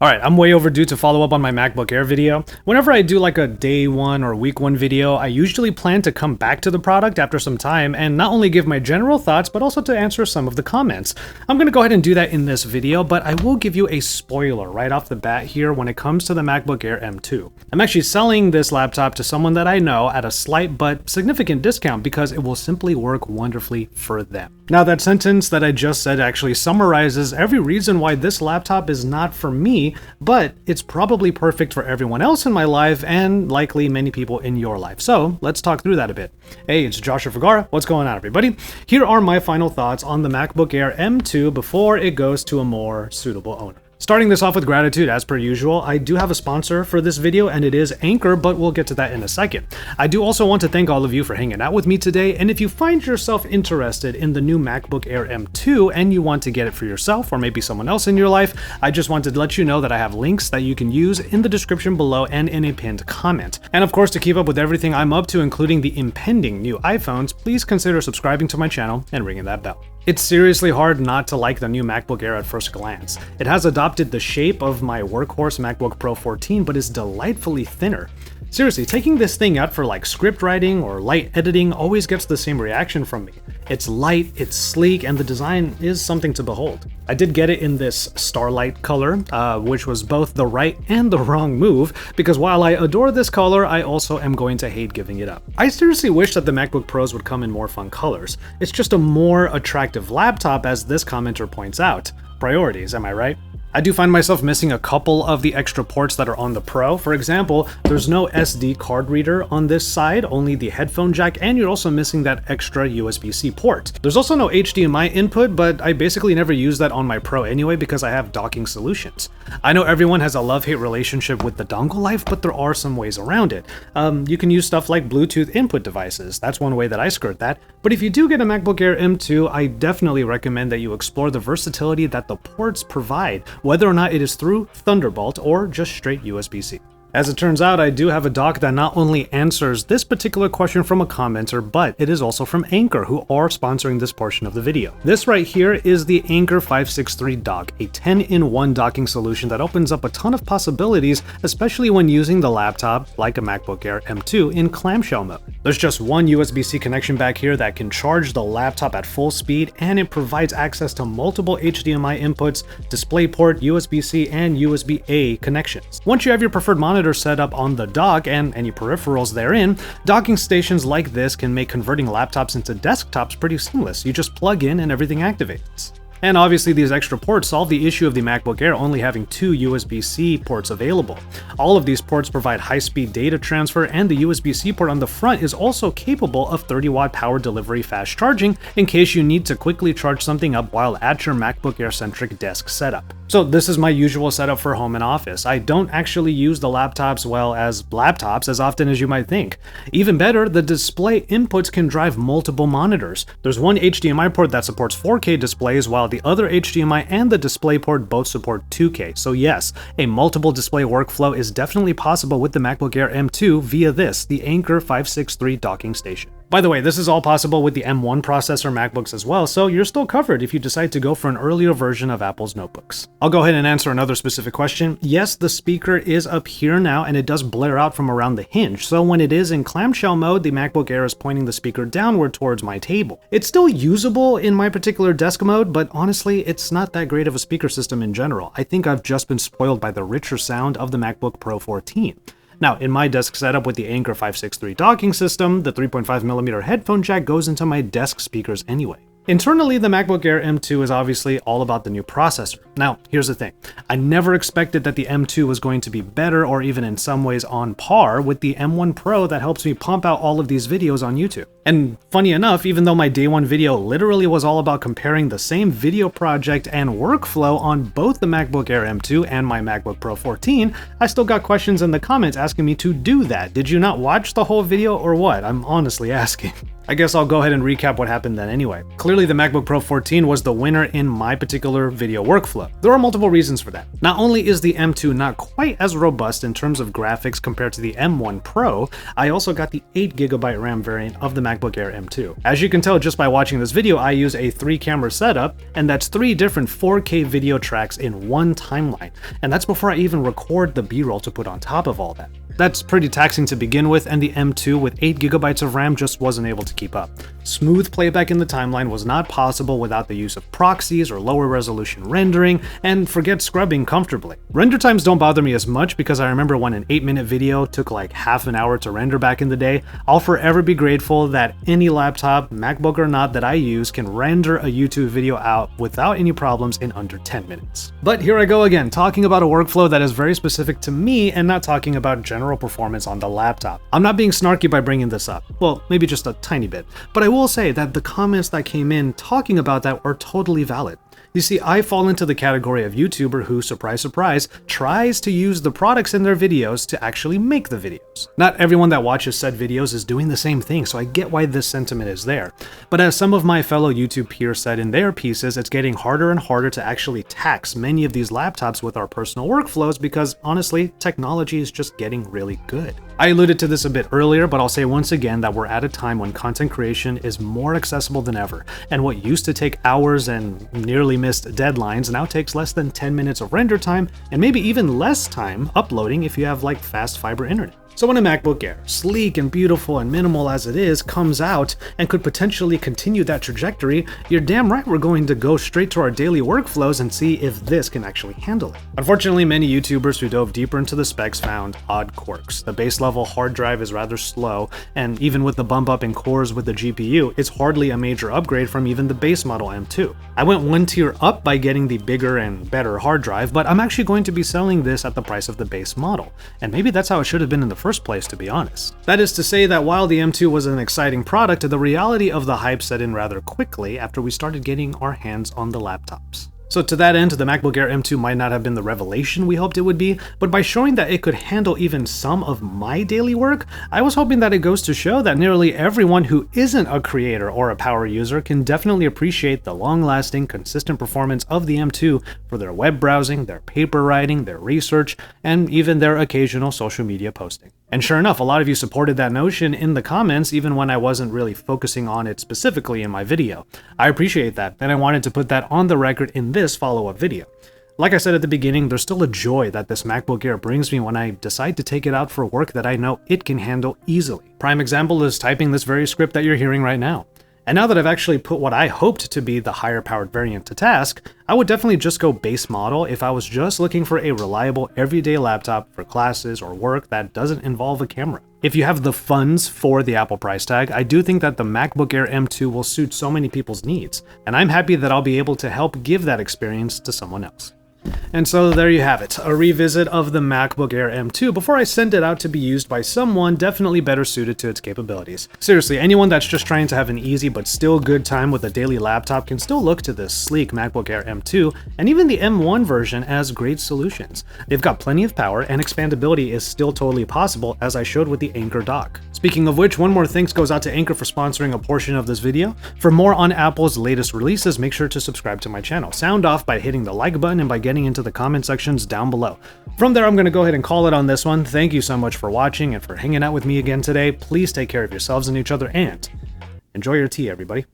Alright, I'm way overdue to follow up on my MacBook Air video. Whenever I do like a day one or week one video, I usually plan to come back to the product after some time and not only give my general thoughts, but also to answer some of the comments. I'm gonna go ahead and do that in this video, but I will give you a spoiler right off the bat here when it comes to the MacBook Air M2. I'm actually selling this laptop to someone that I know at a slight but significant discount because it will simply work wonderfully for them. Now that sentence that I just said actually summarizes every reason why this laptop is not for me, but it's probably perfect for everyone else in my life and likely many people in your life. So let's talk through that a bit. Hey, it's Joshua Vergara. What's going on, everybody? Here are my final thoughts on the MacBook Air M2 before it goes to a more suitable owner. Starting this off with gratitude, as per usual, I do have a sponsor for this video, and it is Anker, but we'll get to that in a second. I do also want to thank all of you for hanging out with me today, and if you find yourself interested in the new MacBook Air M2 and you want to get it for yourself or maybe someone else in your life, I just wanted to let you know that I have links that you can use in the description below and in a pinned comment. And of course, to keep up with everything I'm up to, including the impending new iPhones, please consider subscribing to my channel and ringing that bell. It's seriously hard not to like the new MacBook Air at first glance. It has adopted the shape of my workhorse MacBook Pro 14, but is delightfully thinner. Seriously, taking this thing out for like script writing or light editing always gets the same reaction from me. It's light, it's sleek, and the design is something to behold. I did get it in this starlight color, which was both the right and the wrong move, because while I adore this color, I also am going to hate giving it up. I seriously wish that the MacBook Pros would come in more fun colors. It's just a more attractive laptop, as this commenter points out. Priorities, am I right? I do find myself missing a couple of the extra ports that are on the Pro. For example, there's no SD card reader on this side, only the headphone jack, and you're also missing that extra USB-C port. There's also no HDMI input, but I basically never use that on my Pro anyway because I have docking solutions. I know everyone has a love-hate relationship with the dongle life, but there are some ways around it. You can use stuff like Bluetooth input devices. That's one way that I skirt that. But if you do get a MacBook Air M2, I definitely recommend that you explore the versatility that the ports provide, whether or not it is through Thunderbolt or just straight USB-C. As it turns out, I do have a dock that not only answers this particular question from a commenter, but it is also from Anker, who are sponsoring this portion of the video. This right here is the Anker 563 dock, a 10-in-1 docking solution that opens up a ton of possibilities, especially when using the laptop, like a MacBook Air M2, in clamshell mode. There's just one USB-C connection back here that can charge the laptop at full speed, and it provides access to multiple HDMI inputs, DisplayPort, USB-C, and USB-A connections. Once you have your preferred monitor set up on the dock and any peripherals therein, docking stations like this can make converting laptops into desktops pretty seamless. You just plug in and everything activates. And obviously these extra ports solve the issue of the MacBook Air only having 2 USB-C ports available. All of these ports provide high-speed data transfer, and the USB-C port on the front is also capable of 30-watt power delivery fast charging in case you need to quickly charge something up while at your MacBook Air-centric desk setup. So this is my usual setup for home and office. I don't actually use the laptops, well, as laptops as often as you might think. Even better, the display inputs can drive multiple monitors. There's one HDMI port that supports 4K displays, while the other HDMI and the DisplayPort both support 2K. So yes, a multiple display workflow is definitely possible with the MacBook Air M2 via this, the Anker 563 docking station. By the way, this is all possible with the M1 processor MacBooks as well, so you're still covered if you decide to go for an earlier version of Apple's notebooks. I'll go ahead and answer another specific question. Yes, the speaker is up here now, and it does blare out from around the hinge, so when it is in clamshell mode, the MacBook Air is pointing the speaker downward towards my table. It's still usable in my particular desk mode, but honestly, it's not that great of a speaker system in general. I think I've just been spoiled by the richer sound of the MacBook Pro 14. Now, in my desk setup with the Anker 563 docking system, the 3.5mm headphone jack goes into my desk speakers anyway. Internally, the MacBook Air M2 is obviously all about the new processor. Now, here's the thing. I never expected that the M2 was going to be better or even in some ways on par with the M1 Pro that helps me pump out all of these videos on YouTube. And funny enough, even though my day one video literally was all about comparing the same video project and workflow on both the MacBook Air M2 and my MacBook Pro 14, I still got questions in the comments asking me to do that. Did you not watch the whole video or what? I'm honestly asking. I guess I'll go ahead and recap what happened then anyway. Clearly the MacBook Pro 14 was the winner in my particular video workflow. There are multiple reasons for that. Not only is the M2 not quite as robust in terms of graphics compared to the M1 Pro, I also got the 8GB RAM variant of the MacBook Air M2. As you can tell just by watching this video, I use a 3-camera setup, and that's 3 different 4K video tracks in one timeline. And that's before I even record the B-roll to put on top of all that. That's pretty taxing to begin with, and the M2 with 8GB of RAM just wasn't able to keep up. Smooth playback in the timeline was not possible without the use of proxies or lower resolution rendering, and forget scrubbing comfortably. Render times don't bother me as much because I remember when an 8-minute video took like half an hour to render back in the day. I'll forever be grateful that any laptop, MacBook or not, that I use can render a YouTube video out without any problems in under 10 minutes. But here I go again, talking about a workflow that is very specific to me and not talking about general performance on the laptop. I'm not being snarky by bringing this up. Well, maybe just a tiny bit. But I will say that the comments that came in talking about that are totally valid. You see, I fall into the category of YouTuber who, surprise surprise, tries to use the products in their videos to actually make the videos. Not everyone that watches said videos is doing the same thing, so I get why this sentiment is there. But as some of my fellow YouTube peers said in their pieces, it's getting harder and harder to actually tax many of these laptops with our personal workflows because, honestly, technology is just getting really good. I alluded to this a bit earlier, but I'll say once again that we're at a time when content creation is more accessible than ever, and what used to take hours and nearly missed deadlines now takes less than 10 minutes of render time, and maybe even less time uploading if you have like fast fiber internet. So when a MacBook Air, sleek and beautiful and minimal as it is, comes out and could potentially continue that trajectory, you're damn right we're going to go straight to our daily workflows and see if this can actually handle it. Unfortunately, many YouTubers who dove deeper into the specs found odd quirks. The base level hard drive is rather slow, and even with the bump up in cores with the GPU, it's hardly a major upgrade from even the base model M2. I went one tier up by getting the bigger and better hard drive, but I'm actually going to be selling this at the price of the base model, and maybe that's how it should have been in the first place, to be honest. That is to say that while the M2 was an exciting product, the reality of the hype set in rather quickly after we started getting our hands on the laptops. So to that end, the MacBook Air M2 might not have been the revelation we hoped it would be, but by showing that it could handle even some of my daily work, I was hoping that it goes to show that nearly everyone who isn't a creator or a power user can definitely appreciate the long-lasting, consistent performance of the M2 for their web browsing, their paper writing, their research, and even their occasional social media posting. And sure enough, a lot of you supported that notion in the comments even when I wasn't really focusing on it specifically in my video. I appreciate that, and I wanted to put that on the record in this follow-up video. Like I said at the beginning, there's still a joy that this MacBook Air brings me when I decide to take it out for work that I know it can handle easily. Prime example is typing this very script that you're hearing right now. And now that I've actually put what I hoped to be the higher powered variant to task, I would definitely just go base model if I was just looking for a reliable everyday laptop for classes or work that doesn't involve a camera. If you have the funds for the Apple price tag, I do think that the MacBook Air M2 will suit so many people's needs, and I'm happy that I'll be able to help give that experience to someone else. And so there you have it, a revisit of the MacBook Air M2 before I send it out to be used by someone definitely better suited to its capabilities. Seriously, anyone that's just trying to have an easy but still good time with a daily laptop can still look to this sleek MacBook Air M2 and even the M1 version as great solutions. They've got plenty of power and expandability is still totally possible, as I showed with the Anker dock. Speaking of which, one more thanks goes out to Anker for sponsoring a portion of this video. For more on Apple's latest releases, make sure to subscribe to my channel. Sound off by hitting the like button and by getting into the comment sections down below. From there, I'm going to go ahead and call it on this one. Thank you so much for watching and for hanging out with me again today. Please take care of yourselves and each other and enjoy your tea, everybody.